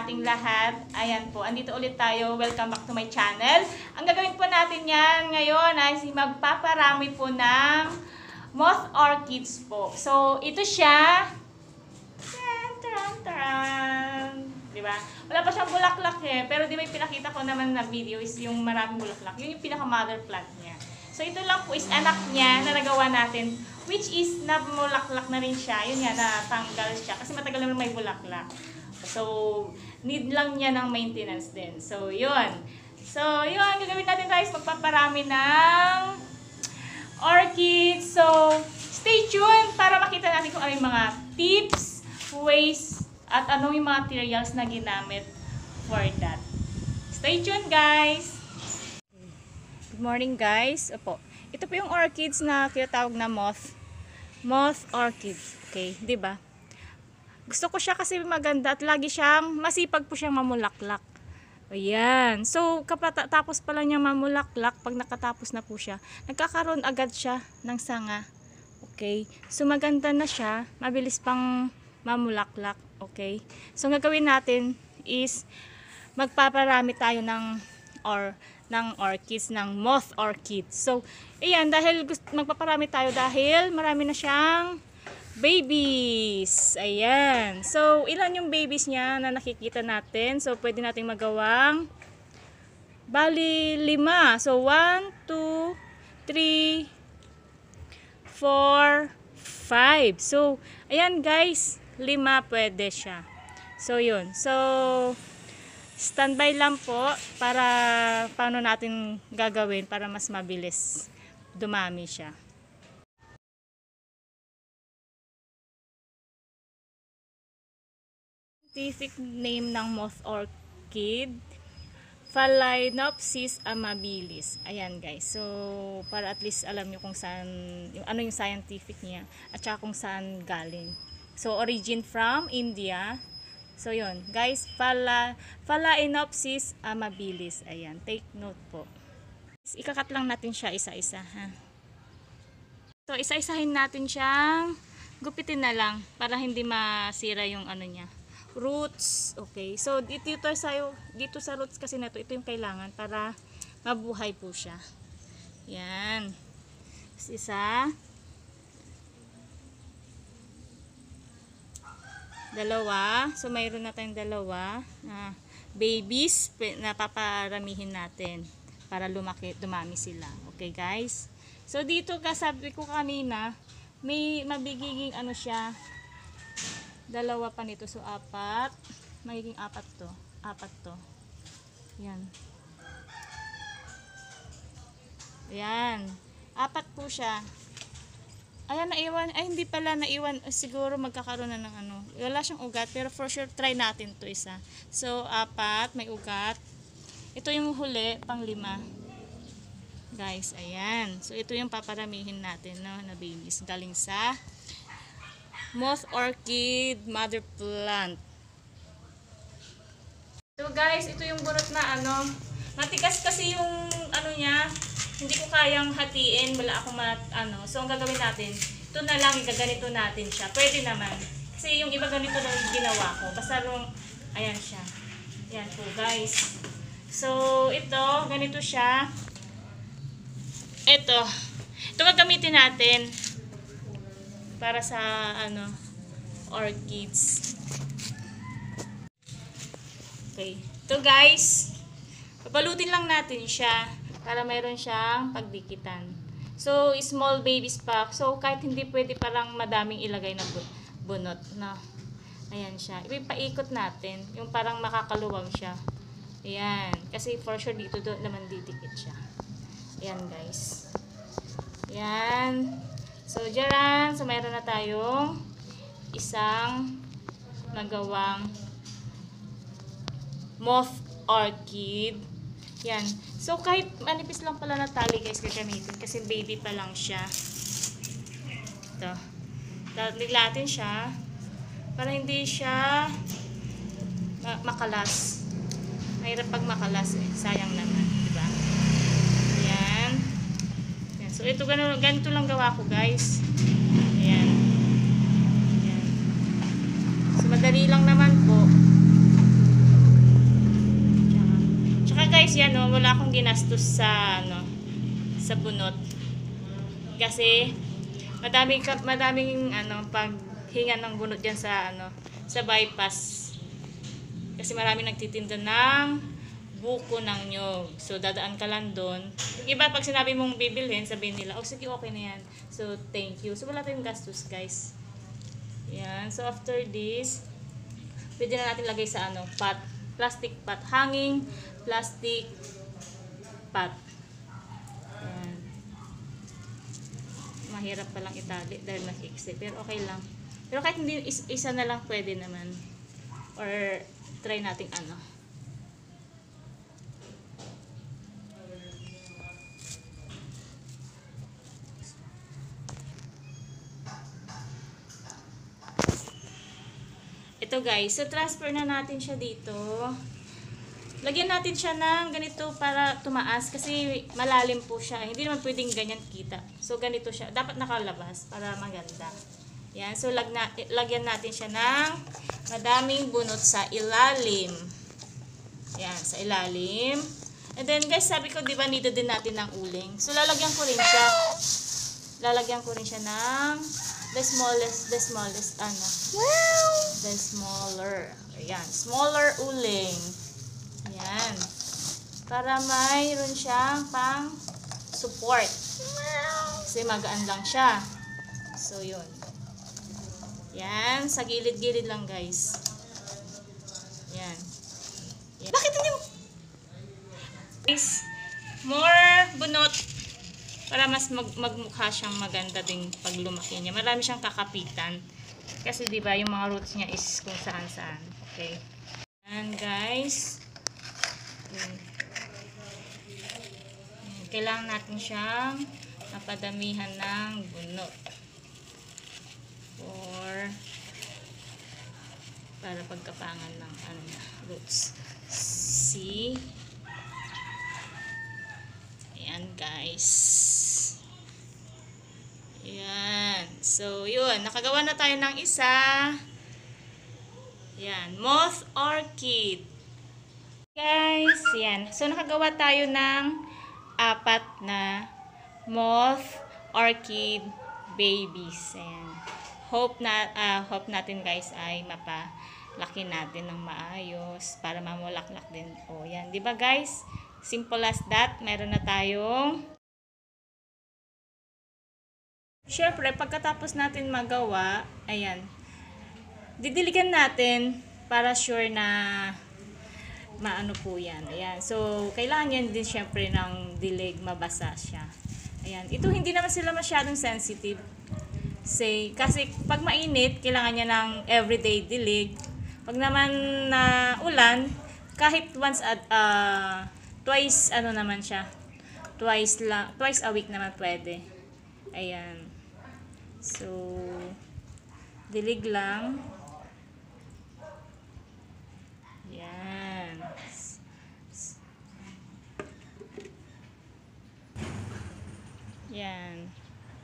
ating lahat. Ayan po, andito ulit tayo. Welcome back to my channel. Ang gagawin po natin yan ngayon ay magpaparami po ng moth orchids po. So, ito siya. Diba? Wala pa siyang bulaklak eh. Pero di ba yung pinakita ko naman na video is yung maraming bulaklak. Yun yung pinaka-mother plant niya. So, ito lang po is anak niya na nagawa natin. Which is, namulaklak na rin siya. Yun nga, natanggal siya. Kasi matagal naman may bulaklak. So, need lang niya ng maintenance din. So, yun. So, yun. Gagawin natin guys, magpaparami ng orchids. So, stay tuned para makita natin kung ano yung mga tips, ways, at ano yung materials na ginamit for that. Stay tuned guys! Good morning guys. Opo. Ito po yung orchids na tinatawag na moth orchids. Okay, 'di ba? Gusto ko siya kasi maganda at lagi siyang masipag po siyang mamulaklak. Ayan. So, tapos pa lang niya mamulaklak, pag nakatapos na po siya, nagkakaroon agad siya ng sanga. Okay? So, maganda na siya, mabilis pang mamulaklak. Okay? So, ang gagawin natin is magpaparami tayo ng orchids, ng moth orchids. So, ayan, dahil magpaparami tayo dahil marami na siyang babies. Ayan. So, ilan yung babies niya na nakikita natin? So, pwede nating magawang bali 5. So, 1, 2, 3, 4, 5. So, ayan guys, 5 pwede siya. So, yun. So, standby lang po para paano natin gagawin para mas mabilis dumami siya. Scientific name ng moth orchid, Phalaenopsis amabilis. Ayan guys. So, para at least alam nyo kung saan, ano yung scientific niya at saka kung saan galing. So, origin from India. So, yun. Guys, Phalaenopsis amabilis. Ayan. Take note po. Ikakat lang natin siya isa-isa. Ha? So, isa-isahin natin siyang gupitin na lang para hindi masira yung ano niya. Roots. Okay. So, dito sa roots kasi na ito yung kailangan para mabuhay po siya. Yan. Isa. Dalawa. So, mayroon na tayong dalawa na babies na paparamihin natin para dumami sila. Okay, guys? So, dito kasabi ko kanina, may mabigiging ano siya, dalawa pa nito. So, 4. Magiging 4 to. 4 to. Yan. Yan. 4 po siya. Ayan, naiwan. Ay, hindi pala naiwan. Siguro magkakaroon na ng ano. Wala siyang ugat. Pero for sure, try natin to isa. So, 4. May ugat. Ito yung huli, pang 5. Guys, ayan. So, ito yung paparamihin natin, no, na babies. Galing sa moth orchid mother plant. So guys, ito yung bunot na ano, matigas kasi yung ano niya, hindi ko kayang hatiin, wala akong so ang gagawin natin, ito na lang, gaganito natin siya. Pwede naman. Kasi yung iba ganito lang yung ginawa ko. Basta ayan siya. Yan po guys. So ito, ganito siya. Ito gagamitin natin para sa orchids. Okay. Ito guys, papalutin lang natin siya para mayroon siyang pagdikitan. So, small babies pa. So, kahit hindi pwede parang madaming ilagay na bunot. No? Ayan siya. Ipaikot natin. Yung parang makakaluwag siya. Ayan. Kasi for sure dito naman didikit siya. Ayan guys. Ayan. So, dyan. So, mayroon na tayong isang nagawang moth orchid. Yan. So, kahit manipis lang pala na tali guys gagamitin kasi baby pa lang siya. Ito. Naglatin siya para hindi siya makalas. Mahirap pag makalas eh. Sayang naman. Diba? Yan. Yan. So, ito ganito lang gawa ko guys. Ayan. Ayan. So, madali lang naman po. guys, yan oh, wala akong ginastos sa ano, sa bunot. Kasi madaming ano paghinga ng bunot diyan sa ano, sa bypass. Kasi marami nagtitinda ng buko ng nyog. So dadaan ka lang doon. Yung iba pag sinabi mong bibilhin, sabihin nila, "Oh, sige, okay na 'yan." So thank you. So wala tayong gastos, guys. Yan. So after this, pwede na natin lagay sa ano, pot, plastic pot, hanging plastic pot. Yan. Mahirap palang itali dahil makiksi, pero okay lang. Pero kahit hindi isa na lang pwede naman. Or try nating ano. Ito guys, so transfer na natin siya dito. Lagyan natin siya ng ganito para tumaas kasi malalim po siya. Hindi naman pwedeng ganyan kita. So ganito siya. Dapat nakalabas para maganda. Yan. So lagyan natin siya ng madaming bunot sa ilalim. Yan, sa ilalim. And then guys, sabi ko 'di ba needed din natin ng uling. So lalagyan ko rin siya. Lalagyan ko rin siya ng the smallest ano. Wow! The smaller. Ayan, smaller uling. Ayan. Para mayroon siyang pang support. Kasi magaan lang siya. So, yun. Yan. Sa gilid-gilid lang, guys. Yan. Yan. Bakit hindi mo? Guys, more bunot para mas magmukha siyang maganda din pag lumaki niya. Marami siyang kakapitan. Kasi, di ba, yung mga roots niya is kung saan-saan. Okay. And guys, kailangan natin siyang napadamihan ng bunot para pagkapangan ng ano, roots. See? Ayan guys. Ayan. So yun, nakagawa na tayo ng isa. Ayan, moth orchid. Guys, yan. So, nakagawa tayo ng 4 na moth orchid babies. Ayan. Hope natin guys ay mapalaki natin ng maayos para mamulaklak din. O, yan. Diba guys? Simple as that. Meron na tayong. Syempre, pagkatapos natin magawa, ayan. Didiligan natin para sure na maano po yan. Ayan. So, kailangan yan din syempre ng dilig, mabasa siya. Ayan. Ito hindi naman sila masyadong sensitive. Kasi pag mainit, kailangan niya ng everyday dilig. Pag naman na ulan, kahit twice ano naman siya. Twice a week naman pwede. Ayan. So, dilig lang. Yan. Yan.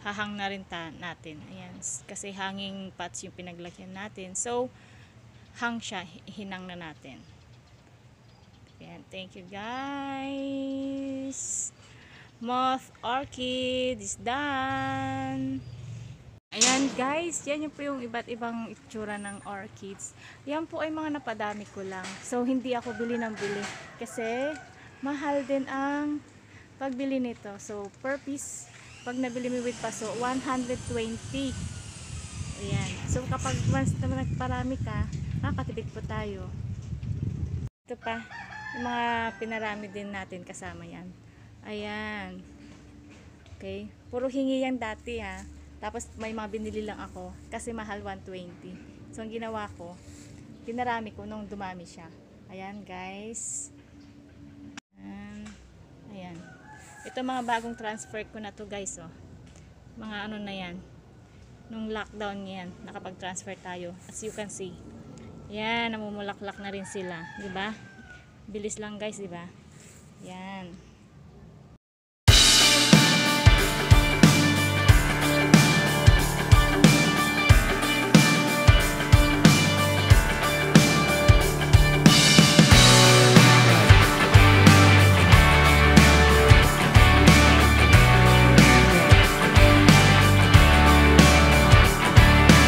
Hahang na rin natin. Ayan. Kasi hanging pots yung pinaglagyan natin. So, hang siya. Hinang na natin. Ayan. Thank you guys. Moth orchid is done. Ayan guys, yan yung po yung iba't ibang itsura ng orchids. Yan po ay mga napadami ko lang. So hindi ako bili ng bili kasi mahal din ang pagbili nito. So per piece, pag nabili mo with paso, 120. Ayan. So kapag once naman nagparami ka, makakatipid po tayo. Ito pa, yung mga pinarami din natin kasama yan. Ayan. Okay. Puro hingi yan dati ha. Tapos may mga binili lang ako kasi mahal 120. So ang ginawa ko, pinarami ko nung dumami siya. Ayan guys. Ayan. Ito mga bagong transfer ko na to guys oh. Mga ano na yan. Nung lockdown yan, nakapag-transfer tayo. As you can see. Ayan, namumulaklak na rin sila, 'di ba? Bilis lang guys, 'di ba? Yan.